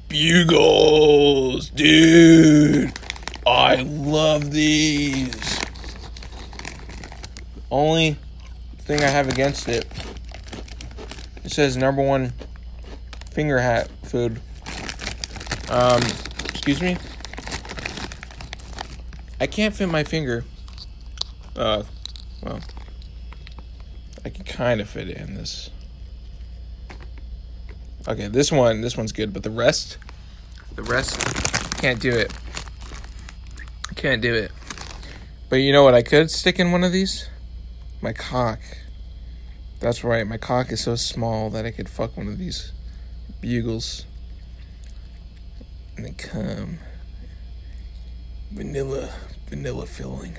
Bugles, dude. I love these. Only thing I have against it, it says #1 finger hat food. Excuse me? I can't fit my finger. Well, I can kind of fit it in this. Okay, this one's good, but the rest, can't do it. Can't do it. But you know what I could stick in one of these? My cock. That's right, my cock is so small that I could fuck one of these Bugles. And then come. Vanilla filling.